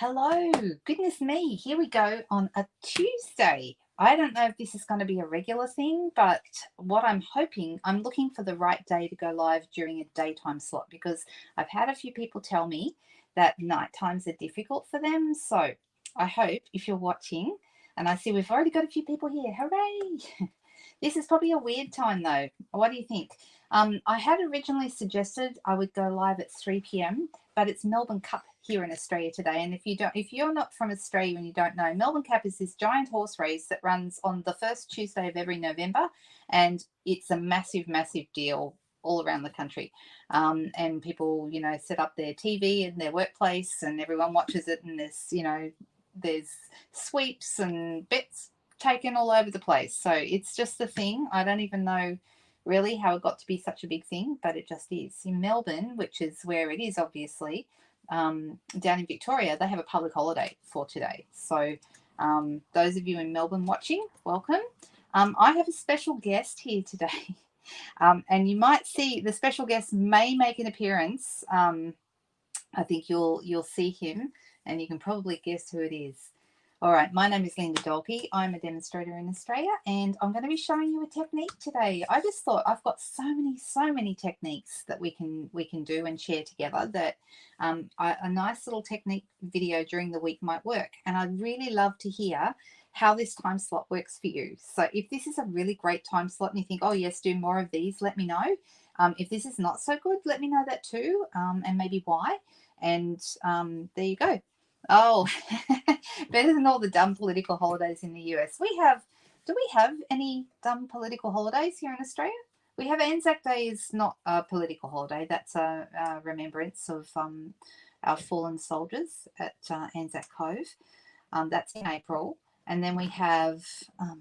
Hello, goodness me, here we go on a Tuesday. I don't know if this is going to be a regular thing, but what I'm hoping, I'm looking for the right day to go live during a daytime slot because I've had a few people tell me that night times are difficult for them. So I hope if you're watching, and I see we've already got a few people here, hooray! This is probably a weird time though. What do you think? I had originally suggested I would go live at 3 p.m., but it's Melbourne Cup here in Australia today. And if you're not from Australia and you don't know, Melbourne Cup is this giant horse race that runs on the first Tuesday of every November, and it's a massive, massive deal all around the country. And people, set up their TV in their workplace, and everyone watches it. And there's sweeps and bets taken all over the place. So it's just the thing. I don't even know really how it got to be such a big thing, but it just is. In Melbourne, which is where it is obviously, down in Victoria, they have a public holiday for today. So those of you in Melbourne watching, welcome. I have a special guest here today. And you might see the special guest may make an appearance. I think you'll see him and you can probably guess who it is. All right, my name is Linda Dolke. I'm a demonstrator in Australia, and I'm going to be showing you a technique today. I just thought I've got so many techniques that we can do and share together that a nice little technique video during the week might work. And I'd really love to hear how this time slot works for you. So if this is a really great time slot and you think, oh yes, do more of these, let me know. If this is not so good, let me know that too, and maybe why. And there you go. Oh, better than all the dumb political holidays in the US. Do we have any dumb political holidays here in Australia? We have Anzac Day is not a political holiday. That's a remembrance of our fallen soldiers at Anzac Cove. That's in April. And then we have,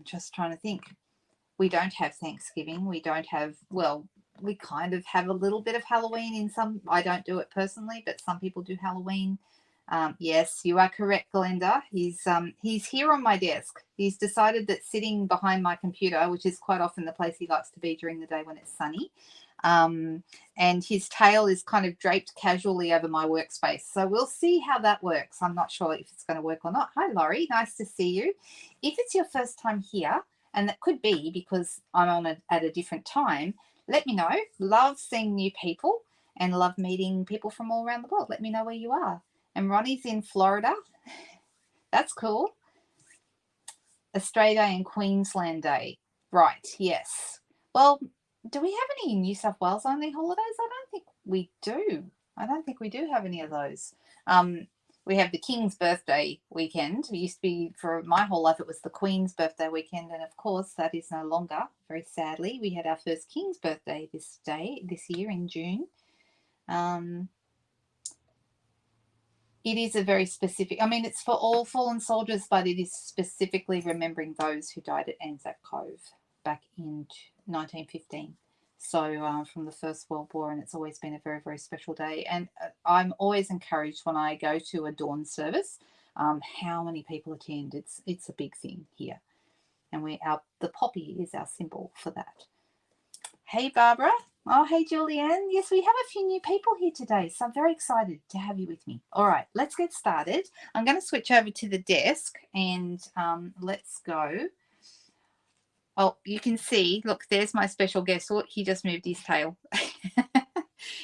just trying to think, we don't have Thanksgiving. We don't have, well, we kind of have a little bit of Halloween in some, I don't do it personally, but some people do Halloween. Yes, you are correct, Glenda. He's here on my desk. He's decided that sitting behind my computer, which is quite often the place he likes to be during the day when it's sunny, and his tail is kind of draped casually over my workspace. So we'll see how that works. I'm not sure if it's going to work or not. Hi, Laurie. Nice to see you. If it's your first time here, and that could be because I'm on at a different time, let me know. Love seeing new people and love meeting people from all around the world. Let me know where you are. And Ronnie's in Florida. That's cool. Australia Day and Queensland Day. Right, yes. Well, do we have any New South Wales only holidays? I don't think we do. I don't think we do have any of those. We have the King's birthday weekend. It used to be, for my whole life, it was the Queen's birthday weekend. And of course, that is no longer, very sadly. We had our first King's birthday this year in June. It is a very specific, it's for all fallen soldiers, but it is specifically remembering those who died at Anzac Cove back in 1915. So from the First World War, and it's always been a very, very special day. And I'm always encouraged when I go to a dawn service, how many people attend. It's a big thing here. And the poppy is our symbol for that. Hey, Barbara. Oh, hey, Julianne. Yes, we have a few new people here today, so I'm very excited to have you with me. All right, let's get started. I'm going to switch over to the desk and let's go. Oh, you can see, look, there's my special guest. Oh, he just moved his tail.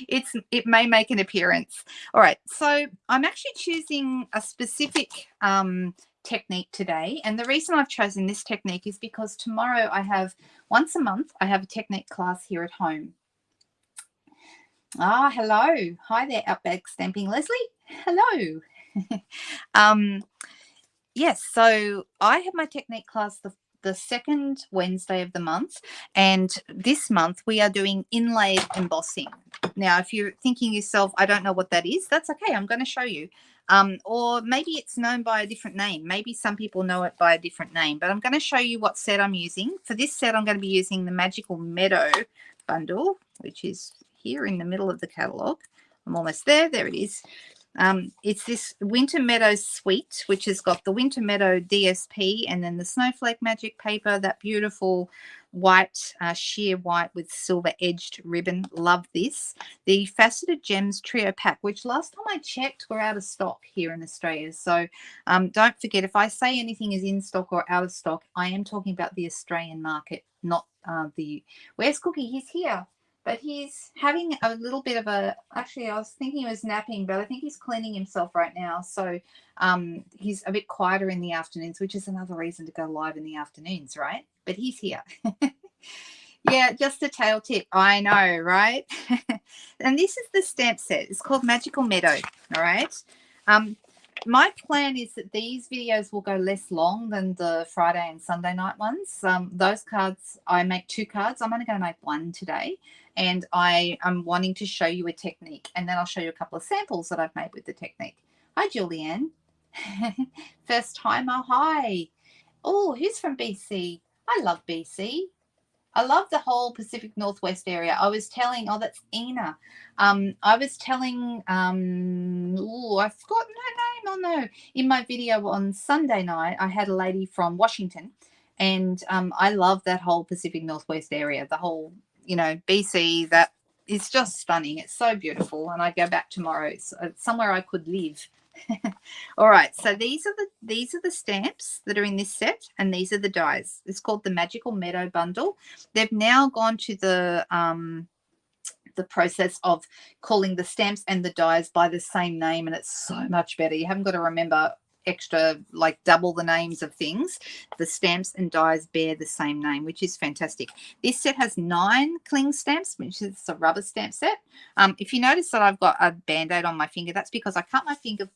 It may make an appearance. All right, so I'm actually choosing a specific technique today, and the reason I've chosen this technique is because tomorrow once a month I have a technique class here at home. Hello. Hi there, Outback Stamping Leslie. Hello. Yes, so I have my technique class the second Wednesday of the month, and this month we are doing inlaid embossing. Now, if you're thinking yourself, I don't know what that is, that's okay. I'm going to show you. Or maybe it's known by a different name. Maybe some people know it by a different name, but I'm going to show you what set I'm using. For this set, I'm going to be using the Magical Meadow bundle, which is here in the middle of the catalogue. I'm almost there. There it is. It's this Winter Meadow Suite, which has got the Winter Meadow DSP and then the Snowflake Magic paper, that beautiful white, sheer white with silver edged ribbon. Love this. The Faceted Gems Trio Pack, which last time I checked were out of stock here in Australia. So don't forget, if I say anything is in stock or out of stock, I am talking about the Australian market, not where's Cookie? He's here. But he's having a little bit of actually, I was thinking he was napping, but I think he's cleaning himself right now. So he's a bit quieter in the afternoons, which is another reason to go live in the afternoons, right? But he's here. Yeah, just a tail tip. I know, right? And this is the stamp set. It's called Magical Meadow, all right? My plan is that these videos will go less long than the Friday and Sunday night ones. Those cards, I make 2 cards. I'm only going to make 1 today. And I am wanting to show you a technique. And then I'll show you a couple of samples that I've made with the technique. Hi, Julianne. First timer. Hi. Oh, who's from BC? I love BC. I love the whole Pacific Northwest area. I was telling, oh, that's Ina. I was telling, oh, I forgot her name. Oh, no. In my video on Sunday night, I had a lady from Washington, and I love that whole Pacific Northwest area, the whole, BC, that is just stunning. It's so beautiful, and I go back tomorrow. It's somewhere I could live. All right, so these are the stamps that are in this set, and these are the dies. It's called the Magical Meadow Bundle. They've now gone to the process of calling the stamps and the dies by the same name, and it's so much better. You haven't got to remember extra, like double the names of things. The stamps and dies bear the same name, which is fantastic. This set has 9 cling stamps, which is a rubber stamp set. If you notice that I've got a band-aid on my finger, that's because I cut my finger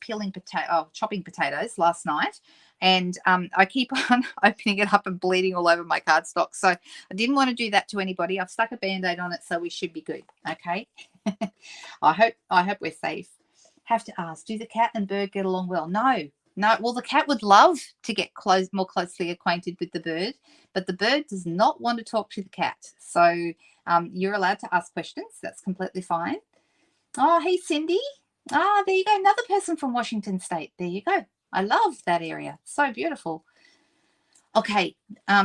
chopping potatoes last night, and I keep on opening it up and bleeding all over my cardstock. So I didn't want to do that to anybody. I've stuck a band-aid on it, so we should be good. Okay. I hope we're safe. Have to ask, do the cat and bird get along well? No. Well, the cat would love to get more closely acquainted with the bird, but the bird does not want to talk to the cat. So you're allowed to ask questions. That's completely fine. Oh, hey, Cindy. Ah, there you go. Another person from Washington State. There you go. I love that area. So beautiful. Okay,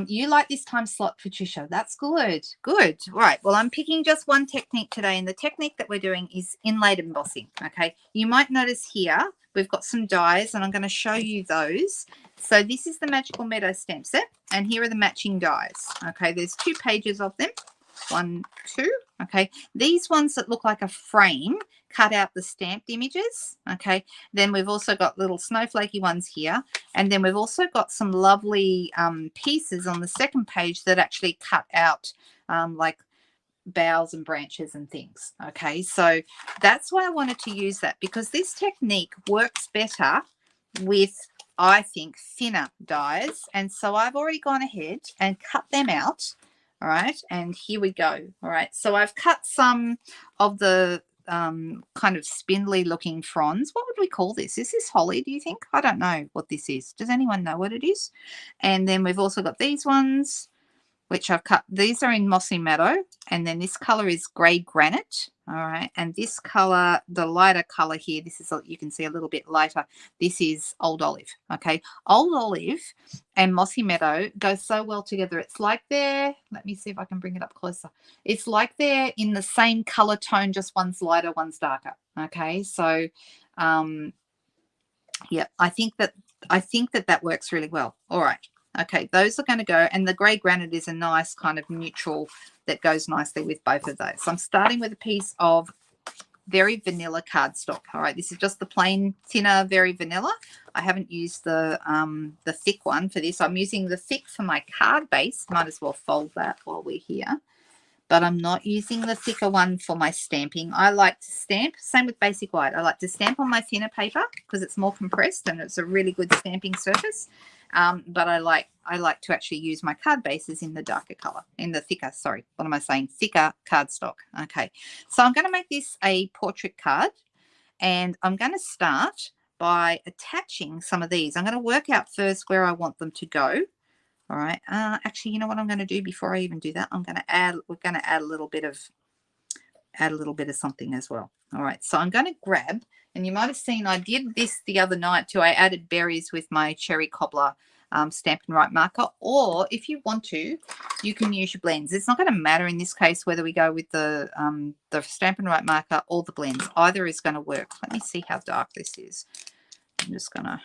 you like this time slot, Patricia. That's good. Good. All right. Well, I'm picking just one technique today, and the technique that we're doing is inlaid embossing. Okay. You might notice here we've got some dies, and I'm going to show you those. So this is the Magical Meadow stamp set, and here are the matching dies. Okay. There's 2 pages of them. 1, 2. Okay. These ones that look like a frame cut out the stamped images. Okay. Then we've also got little snowflakey ones here. And then we've also got some lovely pieces on the second page that actually cut out like boughs and branches and things. Okay. So that's why I wanted to use that, because this technique works better with, I think, thinner dies. And so I've already gone ahead and cut them out. All right. And here we go. All right. So I've cut some of the kind of spindly looking fronds. What would we call this? Is this holly, do you think? I don't know what this is. Does anyone know what it is? And then we've also got these ones, which I've cut. These are in Mossy Meadow, and then this color is grey granite. All right, and this color, the lighter color here, this is, you can see a little bit lighter. This is Old Olive. Okay, Old Olive and Mossy Meadow go so well together. It's like they're, let me see if I can bring it up closer. It's like they're in the same color tone, just one's lighter, one's darker. Okay, so yeah, I think that works really well. All right. Okay, those are going to go, and the grey granite is a nice kind of neutral that goes nicely with both of those. So I'm starting with a piece of very vanilla cardstock. All right, this is just the plain thinner, very vanilla. I haven't used the thick one for this. I'm using the thick for my card base. Might as well fold that while we're here. But I'm not using the thicker one for my stamping. I like to stamp, same with basic white. I like to stamp on my thinner paper because it's more compressed and it's a really good stamping surface. But I like to actually use my card bases in the darker color, in the thicker, sorry, what am I saying? Thicker cardstock. Okay, so I'm going to make this a portrait card, and I'm going to start by attaching some of these. I'm going to work out first where I want them to go. All right. Actually, you know what I'm going to do before I even do that? We're going to add a little bit of something as well. All right. So I'm going to grab, and you might have seen I did this the other night too. I added berries with my cherry cobbler Stampin' Right marker, or if you want to, you can use your blends. It's not going to matter in this case whether we go with the Stampin' Right marker or the blends. Either is going to work. Let me see how dark this is. I'm just going to,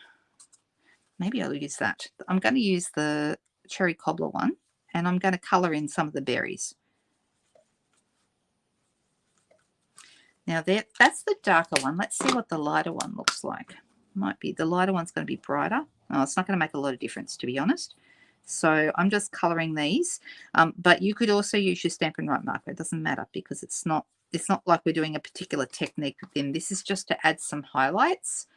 maybe I'll use that. I'm going to use the Cherry Cobbler one, and I'm going to colour in some of the berries. Now that's the darker one. Let's see what the lighter one looks like. Might be, the lighter one's going to be brighter. Oh, it's not going to make a lot of difference, to be honest. So I'm just colouring these. But you could also use your Stampin' Right marker. It doesn't matter because it's not like we're doing a particular technique with them. This is just to add some highlights.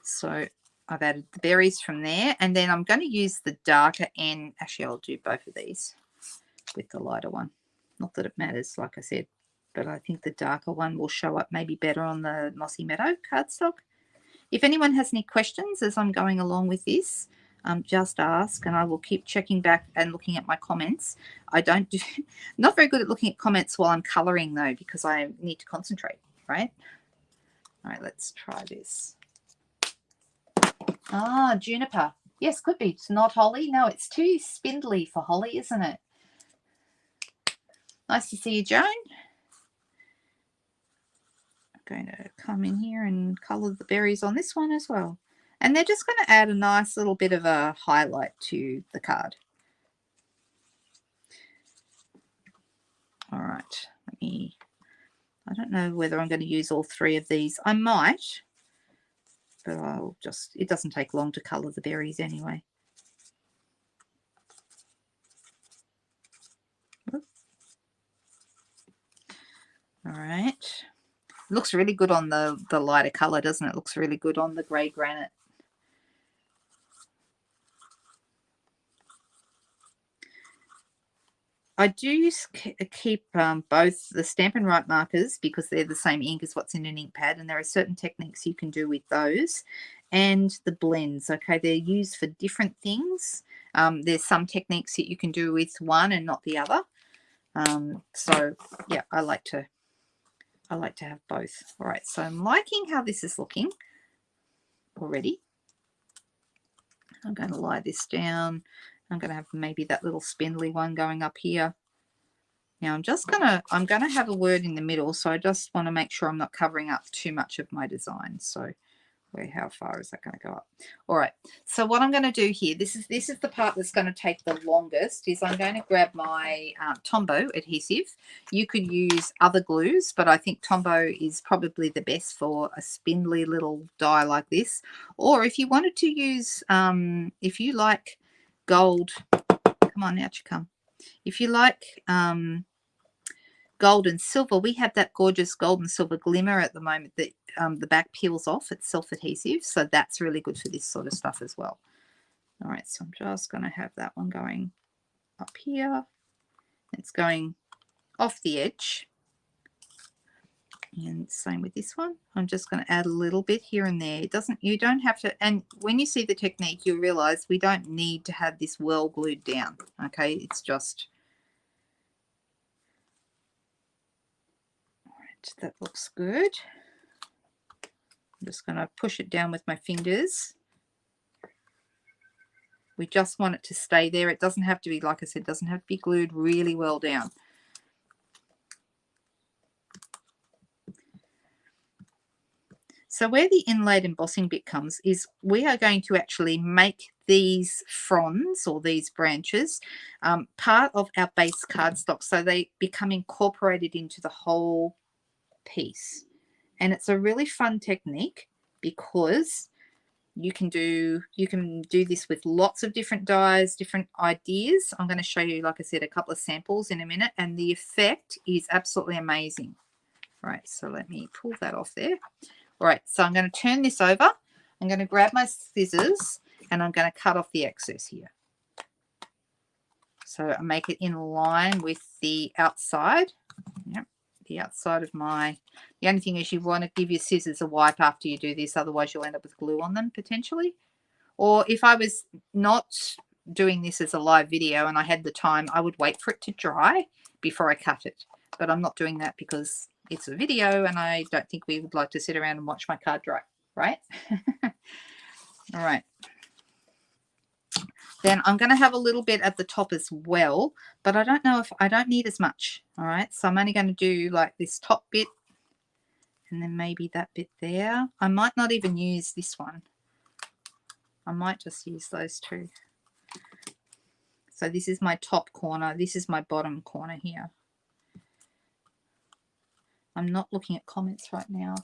So I've added the berries from there, and then I'm going to use the darker end. Actually, I'll do both of these with the lighter one. Not that it matters, like I said, but I think the darker one will show up maybe better on the Mossy Meadow cardstock. If anyone has any questions as I'm going along with this, just ask, and I will keep checking back and looking at my comments. Not very good at looking at comments while I'm colouring though, because I need to concentrate, right? All right, let's try this. Ah, juniper. Yes, could be. It's not holly. No, it's too spindly for holly, isn't it? Nice to see you, Joan. I'm going to come in here and colour the berries on this one as well. And they're just going to add a nice little bit of a highlight to the card. All right. I don't know whether I'm going to use all three of these. I might, but it doesn't take long to colour the berries anyway. All right. It looks really good on the lighter colour, doesn't it? It looks really good on the grey granite. I do keep both the Stampin' Right markers because they're the same ink as what's in an ink pad, and there are certain techniques you can do with those, and the blends. Okay, they're used for different things. There's some techniques that you can do with one and not the other. So yeah, I like to have both. All right, so I'm liking how this is looking already. I'm going to lie this down. I'm going to have maybe that little spindly one going up here. Now I'm gonna have a word in the middle, so I just want to make sure I'm not covering up too much of my design. So how far is that going to go up? All right, so what I'm going to do here, this is the part that's going to take the longest, is I'm going to grab my Tombow adhesive. You could use other glues, but I think Tombow is probably the best for a spindly little die like this. Or if you wanted to use, if you like gold, come on, out you come. If you like gold and silver, we have that gorgeous gold and silver glimmer at the moment that the back peels off. It's self-adhesive, so that's really good for this sort of stuff as well. All right, so I'm just going to have that one going up here. It's going off the edge. And same with this one. I'm just going to add a little bit here and there. You don't have to, and when you see the technique, you'll realize we don't need to have this well glued down. Okay, it's just, all right, that looks good. I'm just going to push it down with my fingers. We just want it to stay there. It doesn't have to be, like I said, it doesn't have to be glued really well down. So where the inlaid embossing bit comes is we are going to actually make these fronds or these branches part of our base cardstock, so they become incorporated into the whole piece. And it's a really fun technique because you can do this with lots of different dies, different ideas. I'm going to show you, like I said, a couple of samples in a minute, and the effect is absolutely amazing. All right, so let me pull that off there. All right, so I'm going to turn this over. I'm going to grab my scissors and I'm going to cut off the excess here. So I make it in line with the outside. Yep, the outside of my, the only thing is you want to give your scissors a wipe after you do this, otherwise you'll end up with glue on them potentially. Or if I was not doing this as a live video and I had the time, I would wait for it to dry before I cut it. But I'm not doing that because it's a video and I don't think we would like to sit around and watch my card dry. right? All right. Then I'm going to have a little bit at the top as well, but I don't know if I don't need as much. All right, so I'm only going to do like this top bit and then maybe that bit there. I might not even use this one. I might just use those two. So this is my top corner. This is my bottom corner here. I'm not looking at comments right now.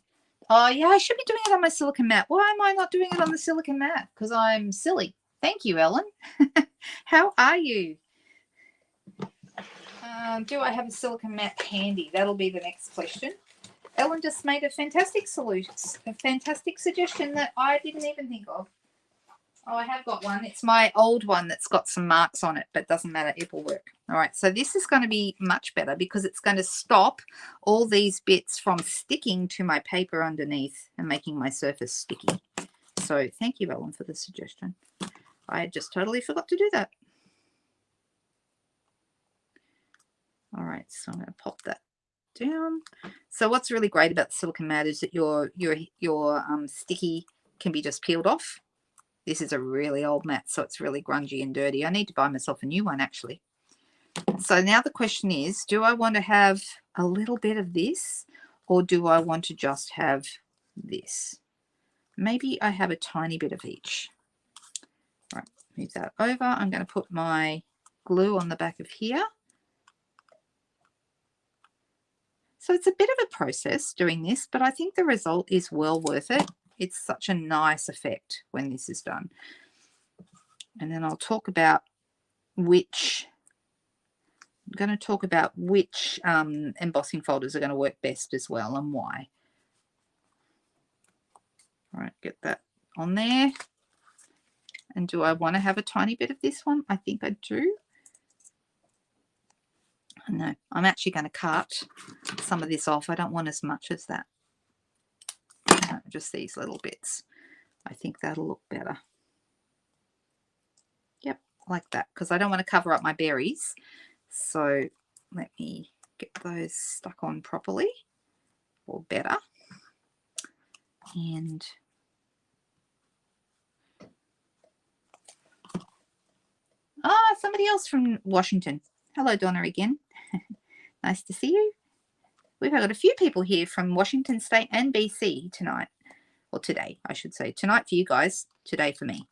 Oh, yeah, I should be doing it on my silicone mat. Why am I not doing it on the silicone mat? Because I'm silly. Thank you, Ellen. How are you? Do I have a silicone mat handy? That'll be the next question. Ellen just made a fantastic solution, a fantastic suggestion that I didn't even think of. Oh, I have got one. It's my old one that's got some marks on it, but doesn't matter. It will work. All right, so this is going to be much better because it's going to stop all these bits from sticking to my paper underneath and making my surface sticky. So thank you, Ellen, for the suggestion. I just totally forgot to do that. All right, so I'm going to pop that down. So what's really great about the silicone mat is that your sticky can be just peeled off. This is a really old mat, so it's really grungy and dirty. I need to buy myself a new one, actually. So now the question is, do I want to have a little bit of this, or do I want to just have this? Maybe I have a tiny bit of each. All right, move that over. I'm going to put my glue on the back of here. So it's a bit of a process doing this, but I think the result is well worth it. It's such a nice effect when this is done. And then I'll talk about which, I'm going to talk about which embossing folders are going to work best as well and why. All right, get that on there. And do I want to have a tiny bit of this one? I think I do. No, I'm actually going to cut some of this off. I don't want as much as that. No, just these little bits. I think that'll look better. Yep, like that, because I don't want to cover up my berries. So let me get those stuck on properly, or better. And somebody else from Washington. Hello, Donna, again. Nice to see you. We've got a few people here from Washington State and BC tonight. Or today, I should say. Tonight for you guys, today for me.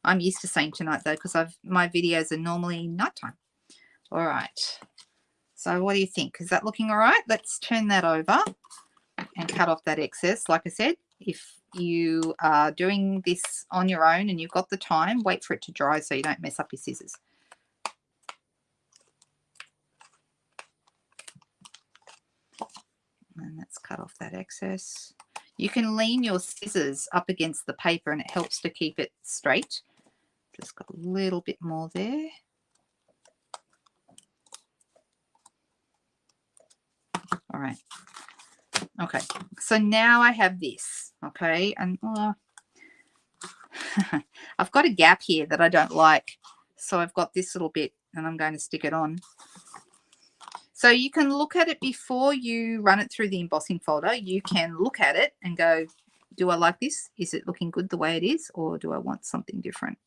I'm used to saying tonight, though, because my videos are normally nighttime. All right. So what do you think? Is that looking all right? Let's turn that over and cut off that excess. Like I said, if you are doing this on your own and you've got the time, wait for it to dry so you don't mess up your scissors. And let's cut off that excess. You can lean your scissors up against the paper and it helps to keep it straight. Just got a little bit more there. All right. Okay, so now I have this, okay, and I've got a gap here that I don't like, so I've got this little bit and I'm going to stick it on. So you can look at it before you run it through the embossing folder. You can look at it and go, do I like this? Is it looking good the way it is, or do I want something different?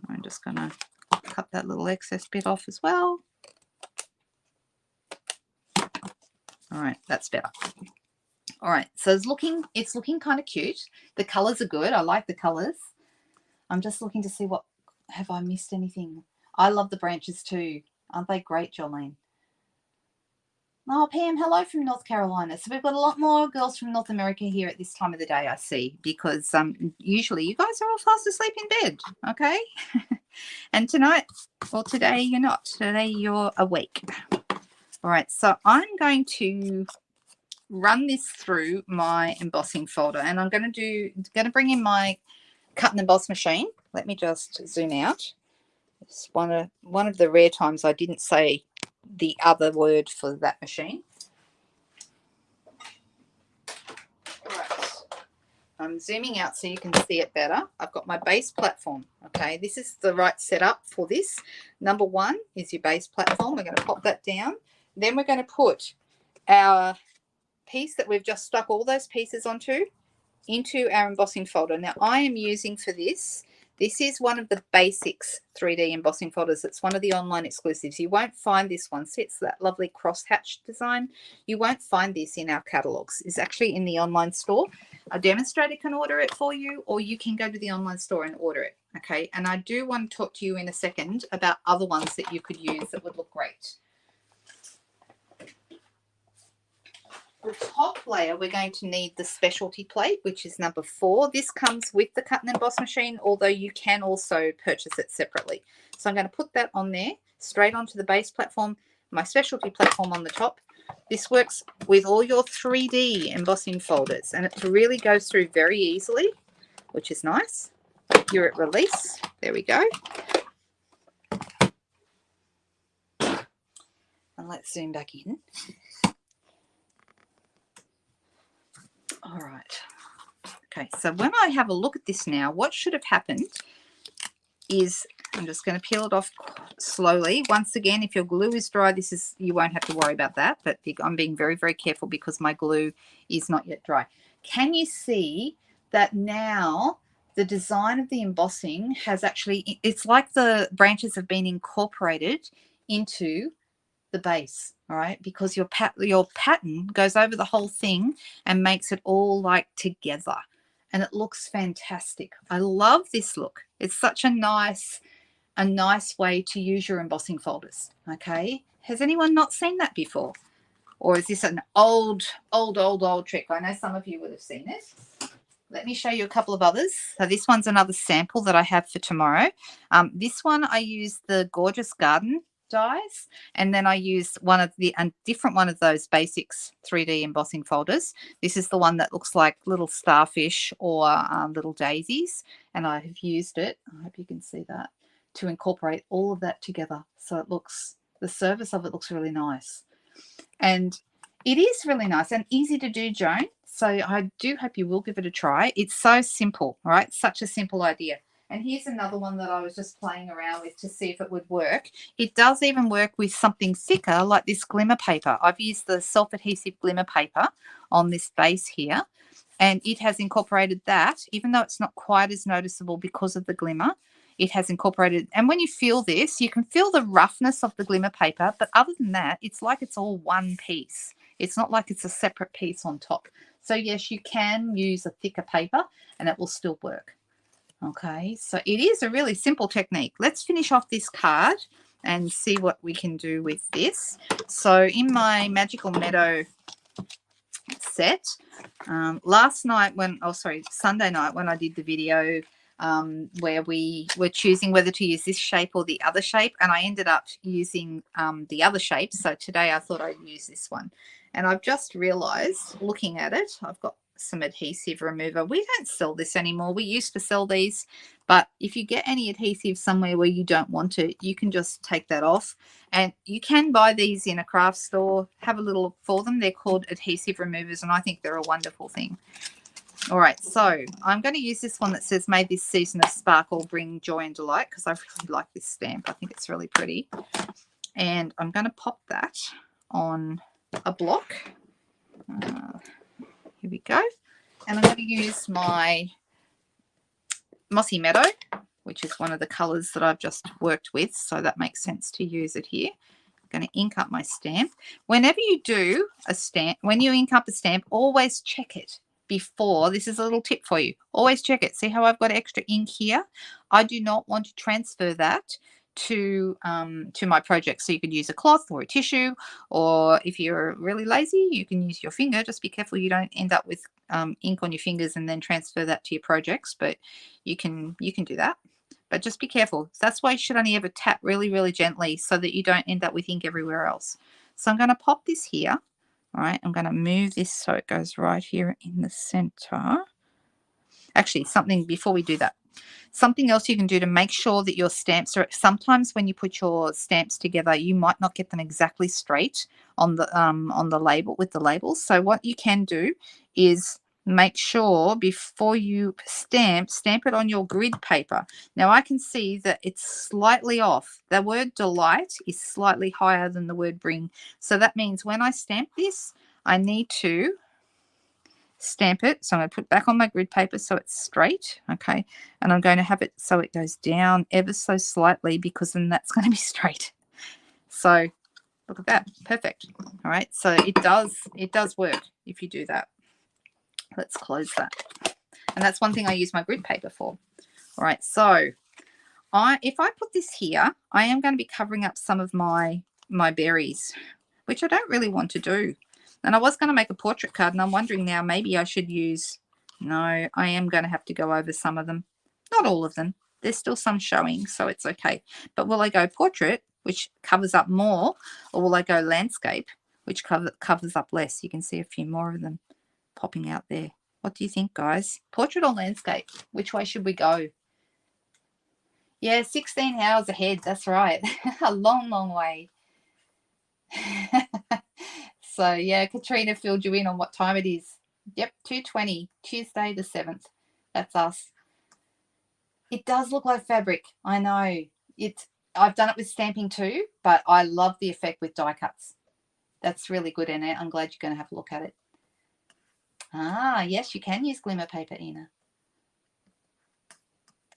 I'm just going to cut that little excess bit off as well. All right, that's better. All right, so it's looking kind of cute. The colors are good. I like the colors. I'm just looking to see what, have I missed anything? I love the branches too. Aren't they great, Jolene? Oh, Pam, hello from North Carolina. So we've got a lot more girls from North America here at this time of the day, I see, because usually you guys are all fast asleep in bed, okay? And tonight, or today, you're not. Today, you're awake. All right, so I'm going to run this through my embossing folder, and I'm going to bring in my cut and emboss machine. Let me just zoom out. It's one of the rare times I didn't say the other word for that machine. All right. I'm zooming out so you can see it better. I've got my base platform. Okay, this is the right setup for this. Number one is your base platform. We're going to pop that down. Then we're going to put our piece that we've just stuck all those pieces onto into our embossing folder. Now I am using for this is one of the basics 3D embossing folders. It's one of the online exclusives. You won't find this one. See, it's that lovely cross-hatched design. You won't find this in our catalogs. It's actually in the online store. A demonstrator can order it for you, or you can go to the online store and order it. Okay, and I do want to talk to you in a second about other ones that you could use that would look great. The top layer, we're going to need the specialty plate, which is number 4. This comes with the cut and emboss machine, although you can also purchase it separately. So I'm going to put that on there, straight onto the base platform, my specialty platform on the top. This works with all your 3D embossing folders, and it really goes through very easily, which is nice. You're at release. There we go. And let's zoom back in. All right. Okay, so when I have a look at this now, what should have happened is I'm just going to peel it off slowly. Once again, if your glue is dry, you won't have to worry about that, but I'm being very, very careful because my glue is not yet dry. Can you see that now the design of the embossing has actually, it's like the branches have been incorporated into the base, all right, because your pattern goes over the whole thing and makes it all like together, and it looks fantastic. I love this look. It's such a nice way to use your embossing folders. Okay, has anyone not seen that before, or is this an old trick? I know some of you would have seen it. Let me show you a couple of others. So this one's another sample that I have for tomorrow. This one I use the Gorgeous Garden dies, and then I use a different one of those basics 3D embossing folders. This is the one that looks like little starfish or little daisies, and I have used it, I hope you can see that, to incorporate all of that together. So it looks, the surface of it looks really nice, and it is really nice and easy to do, Joan. So I do hope you will give it a try. It's so simple, all right? Such a simple idea. And here's another one that I was just playing around with to see if it would work. It does even work with something thicker like this glimmer paper. I've used the self-adhesive glimmer paper on this base here, and it has incorporated that, even though it's not quite as noticeable because of the glimmer. It has incorporated, and when you feel this, you can feel the roughness of the glimmer paper, but other than that, it's like it's all one piece. It's not like it's a separate piece on top. So yes, you can use a thicker paper and it will still work. Okay, so it is a really simple technique. Let's finish off this card and see what we can do with this. So in my Magical Meadow set, Sunday night when I did the video where we were choosing whether to use this shape or the other shape, and I ended up using the other shape. So today I thought I'd use this one. And I've just realized, looking at it, I've got some adhesive remover. We don't sell this anymore. We used to sell these, but if you get any adhesive somewhere where you don't want it, you can just take that off. And you can buy these in a craft store. Have a little look for them. They're called adhesive removers, and I think they're a wonderful thing. All right, so I'm going to use this one that says, "May this season of sparkle bring joy and delight," because I really like this stamp. I think it's really pretty. And I'm going to pop that on a block. Here we go. And I'm going to use my Mossy Meadow, which is one of the colors that I've just worked with, so that makes sense to use it here. I'm going to ink up my stamp. Whenever you do a stamp, when you ink up a stamp, always check it before. This is a little tip for you. Always check it. See how I've got extra ink here? I do not want to transfer that to my project. So you could use a cloth or a tissue, or if you're really lazy, you can use your finger. Just be careful you don't end up with ink on your fingers and then transfer that to your projects, but you can do that. But just be careful. That's why you should only ever tap really, really gently so that you don't end up with ink everywhere else. So I'm going to pop this here. All right, I'm going to move this so it goes right here in the center. Actually, something before we do that. Something else you can do to make sure that your stamps are, sometimes when you put your stamps together, you might not get them exactly straight on the label with the labels. So what you can do is make sure before you stamp it on your grid paper. Now I can see that it's slightly off. The word delight is slightly higher than the word bring. So that means when I stamp this, I need to stamp it. So I'm going to put it back on my grid paper so it's straight. Okay. And I'm going to have it so it goes down ever so slightly, because then that's going to be straight. So look at that. Perfect. All right. So it does work if you do that. Let's close that. And that's one thing I use my grid paper for. All right. So if I put this here, I am going to be covering up some of my berries, which I don't really want to do. And I was going to make a portrait card, and I'm wondering now maybe I should use, no, I am going to have to go over some of them. Not all of them. There's still some showing, so it's okay. But will I go portrait, which covers up more, or will I go landscape, which covers up less? You can see a few more of them popping out there. What do you think, guys? Portrait or landscape? Which way should we go? Yeah, 16 hours ahead. That's right. A long, long way. So, yeah, Katrina filled you in on what time it is. Yep, 2:20, Tuesday the 7th. That's us. It does look like fabric. I know. I've done it with stamping too, but I love the effect with die cuts. That's really good, Annette. I'm glad you're going to have a look at it. Ah, yes, you can use glimmer paper, Ina.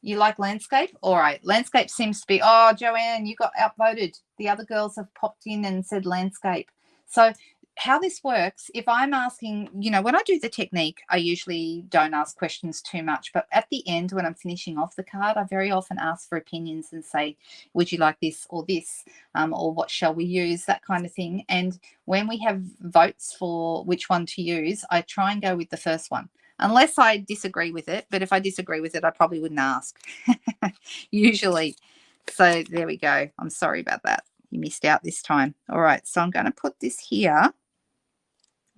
You like landscape? All right. Landscape seems to be, oh, Joanne, you got outvoted. The other girls have popped in and said landscape. So how this works, if I'm asking, when I do the technique, I usually don't ask questions too much. But at the end, when I'm finishing off the card, I very often ask for opinions and say, would you like this or this? Or what shall we use? That kind of thing. And when we have votes for which one to use, I try and go with the first one. Unless I disagree with it. But if I disagree with it, I probably wouldn't ask. Usually. So there we go. I'm sorry about that. You missed out this time. All right. So I'm going to put this here.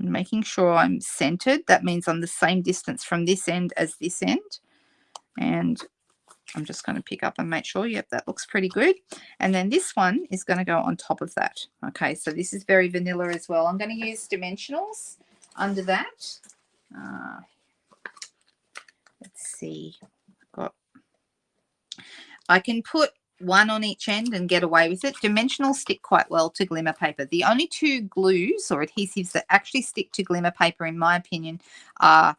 I'm making sure I'm centered. That means I'm the same distance from this end as this end. And I'm just going to pick up and make sure, yep, that looks pretty good. And then this one is going to go on top of that. Okay. So this is very vanilla as well. I'm going to use dimensionals under that. Let's see. I can put one on each end and get away with it. Dimensionals stick quite well to glimmer paper. The only two glues or adhesives that actually stick to glimmer paper, in my opinion, are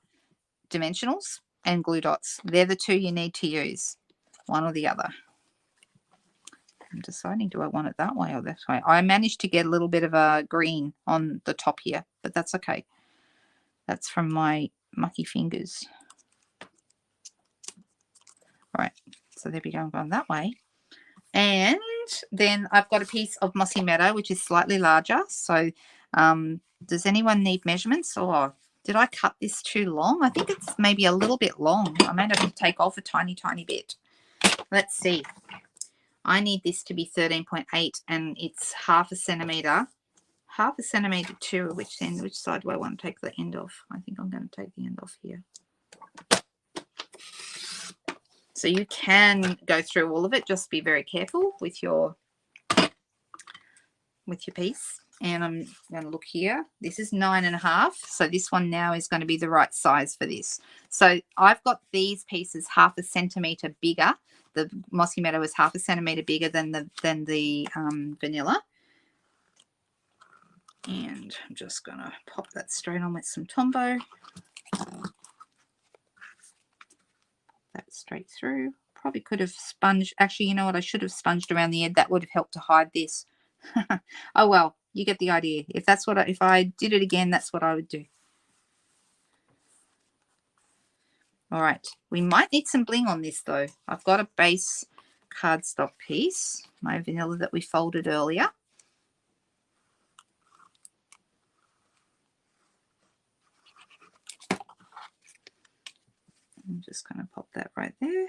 dimensionals and glue dots. They're the two you need to use, one or the other. I'm deciding, do I want it that way or that way? I managed to get a little bit of a green on the top here, but that's okay. That's from my mucky fingers. All right, so there we go. I'm going that way. And then I've got a piece of Mossy Meadow, which is slightly larger. So does anyone need measurements? Or did I cut this too long? I think it's maybe a little bit long. I might have to take off a tiny, tiny bit. Let's see. I need this to be 13.8 and it's half a centimetre. Half a centimetre to which end? Which side do I want to take the end off? I think I'm going to take the end off here. So you can go through all of it. Just be very careful with your piece. And I'm going to look here. This is 9.5. So this one now is going to be the right size for this. So I've got these pieces half a centimetre bigger. The Mossy Meadow is half a centimetre bigger than the vanilla. And I'm just going to pop that straight on with some Tombow. That straight through. Probably could have sponged. Actually, you know what? I should have sponged around the edge. That would have helped to hide this. Oh well, you get the idea. If that's what if I did it again, that's what I would do. All right, we might need some bling on this though. I've got a base cardstock piece, my vanilla that we folded earlier. I'm just going to pop that right there.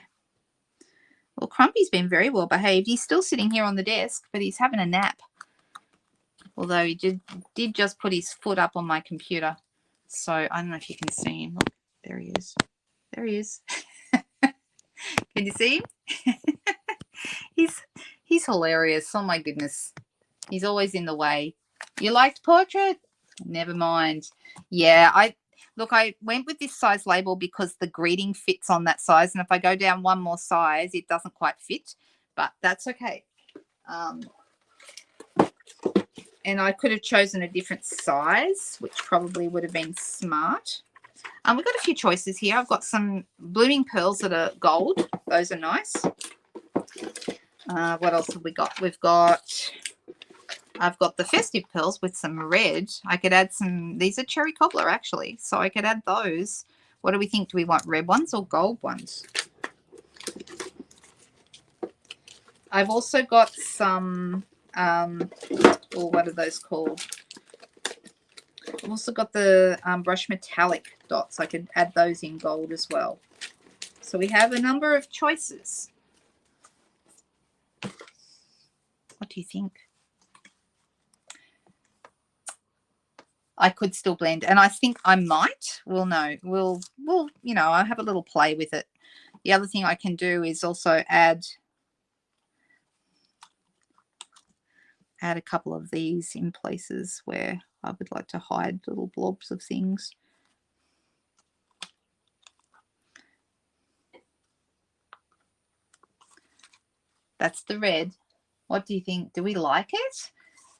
Well, Crumpy's been very well behaved. He's still sitting here on the desk, but he's having a nap. Although he did just put his foot up on my computer. So I don't know if you can see him. Look, there he is. There he is. Can you see him? He's hilarious. Oh my goodness. He's always in the way. You liked portrait? Never mind. Yeah, I went with this size label because the greeting fits on that size. And if I go down one more size, it doesn't quite fit. But that's okay. And I could have chosen a different size, which probably would have been smart. We've got a few choices here. I've got some blooming pearls that are gold. Those are nice. What else have we got? I've got the festive pearls with some red. I could add some, these are cherry cobbler actually, so I could add those. What do we think? Do we want red ones or gold ones? I've also got some, what are those called? I've also got the brush metallic dots. I could add those in gold as well. So we have a number of choices. What do you think? I could still blend, and I think I might. We'll know. We'll you know, I'll have a little play with it. The other thing I can do is also add a couple of these in places where I would like to hide little blobs of things. That's the red. What do you think? Do we like it?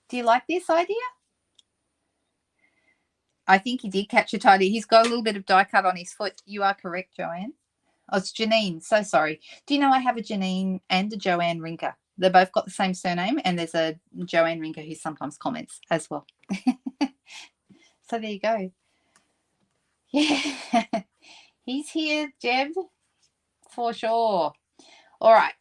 Do you like this idea? I think he did catch a tidy. He's got a little bit of die cut on his foot. You are correct, Joanne. Oh, it's Janine. So sorry. Do you know I have a Janine and a Joanne Rinker? They both got the same surname, and there's a Joanne Rinker who sometimes comments as well. So there you go. Yeah. He's here, Jeb, for sure. All right.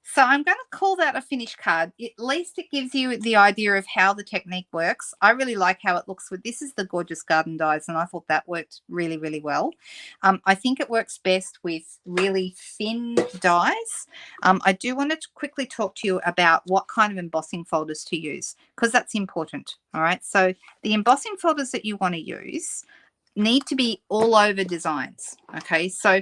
So I'm going to call that a finished card. At least it gives you the idea of how the technique works. I really like how it looks with, this is the Gorgeous Garden dies, and I thought that worked really, really well. I think it works best with really thin dies. I do want to quickly talk to you about what kind of embossing folders to use, because that's important. All right. So the embossing folders that you want to use need to be all over designs. Okay. So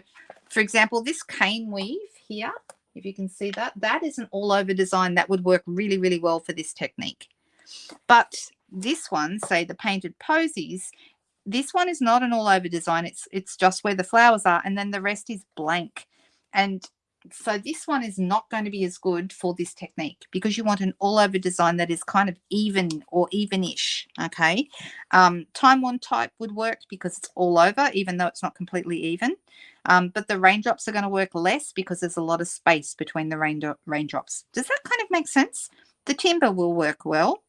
for example, this cane weave here, if you can see that, that is an all over design that would work really, really well for this technique. But this one, say the painted posies, this one is not an all over design. It's just where the flowers are, and then the rest is blank. And so this one is not going to be as good for this technique, because you want an all over design that is kind of even or evenish. Okay. Time worn type would work because it's all over, even though it's not completely even. But the raindrops are going to work less because there's a lot of space between the raindrops. Does that kind of make sense? The timber will work well.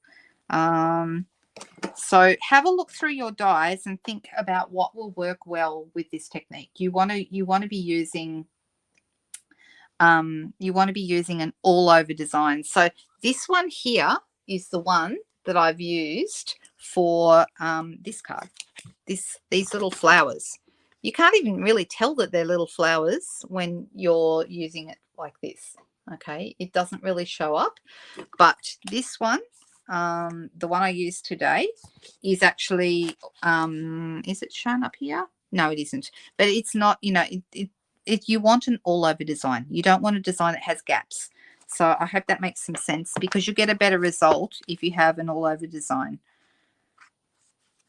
So have a look through your dies and think about what will work well with this technique. You want to be using an all over design. So this one here is the one that I've used for this card. These little flowers. You can't even really tell that they're little flowers when you're using it like this. Okay, it doesn't really show up. But this one, the one I used today, is actually, is it shown up here? No, it isn't. But it's not, you know, you want an all over design. You don't want a design that has gaps. So I hope that makes some sense, because you get a better result if you have an all over design.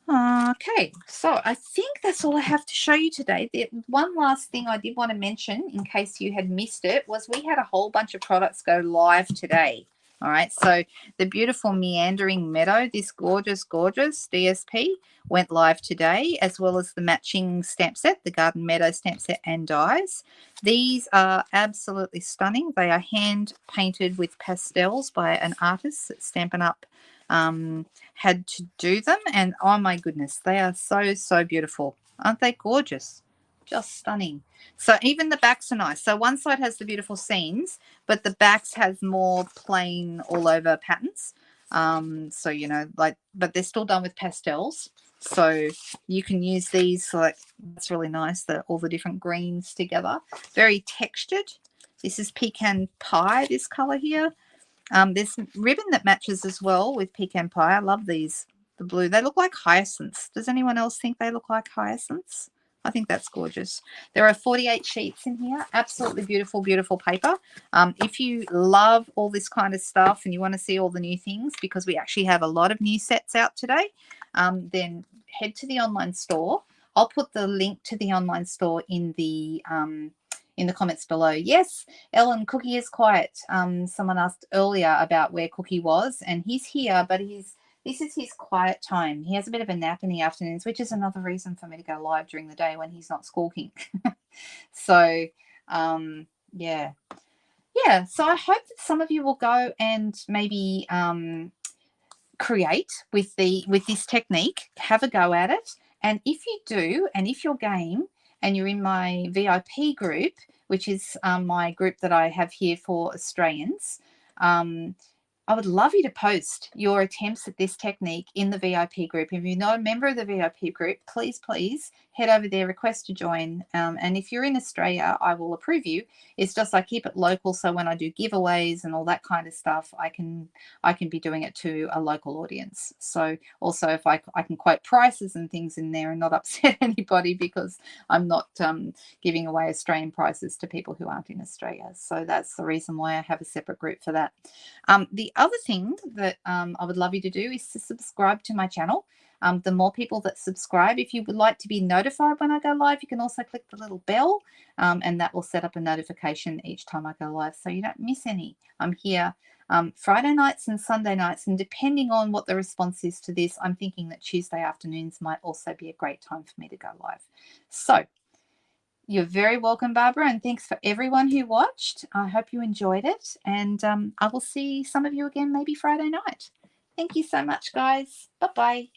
Okay, so I think that's all I have to show you today. The one last thing I did want to mention, in case you had missed it, was we had a whole bunch of products go live today. All right, so the beautiful Meandering Meadow, this gorgeous, gorgeous DSP, went live today, as well as the matching stamp set, the Garden Meadow stamp set and dies. These are absolutely stunning. They are hand painted with pastels by an artist at Stampin' Up. Had to do them, and oh my goodness, they are so beautiful. Aren't they gorgeous? Just stunning. So even the backs are nice. So one side has the beautiful scenes, but the backs has more plain all over patterns. So you know, like, but they're still done with pastels, so you can use these. Like, that's really nice, that all the different greens together, very textured. This is Pecan Pie, this color here. There's ribbon that matches as well with Pecan Pie. I love these, the blue. They look like hyacinths. Does anyone else think they look like hyacinths? I think that's gorgeous. There are 48 sheets in here. Absolutely beautiful, beautiful paper. If you love all this kind of stuff and you want to see all the new things, because we actually have a lot of new sets out today, then head to the online store. I'll put the link to the online store in the comments below. Yes, Ellen, Cookie is quiet. Someone asked earlier about where Cookie was, and he's here, but he's This is his quiet time. He has a bit of a nap in the afternoons, which is another reason for me to go live during the day when he's not squawking. So, yeah. Yeah, so I hope that some of you will go and maybe create with this technique, have a go at it. And if you do, and if you're game and you're in my VIP group, which is my group that I have here for Australians, I would love you to post your attempts at this technique in the VIP group. If you're not a member of the VIP group, please, please head over there, request to join. And if you're in Australia, I will approve you. It's just I keep it local, so when I do giveaways and all that kind of stuff, I can be doing it to a local audience. So also if I can quote prices and things in there and not upset anybody, because I'm not giving away Australian prices to people who aren't in Australia. So that's the reason why I have a separate group for that. The other thing that I would love you to do is to subscribe to my channel. The more people that subscribe, if you would like to be notified when I go live, you can also click the little bell, and that will set up a notification each time I go live so you don't miss any. I'm here Friday nights and Sunday nights, and depending on what the response is to this, I'm thinking that Tuesday afternoons might also be a great time for me to go live. So you're very welcome, Barbara, and thanks for everyone who watched. I hope you enjoyed it, and I will see some of you again maybe Friday night. Thank you so much, guys. Bye-bye.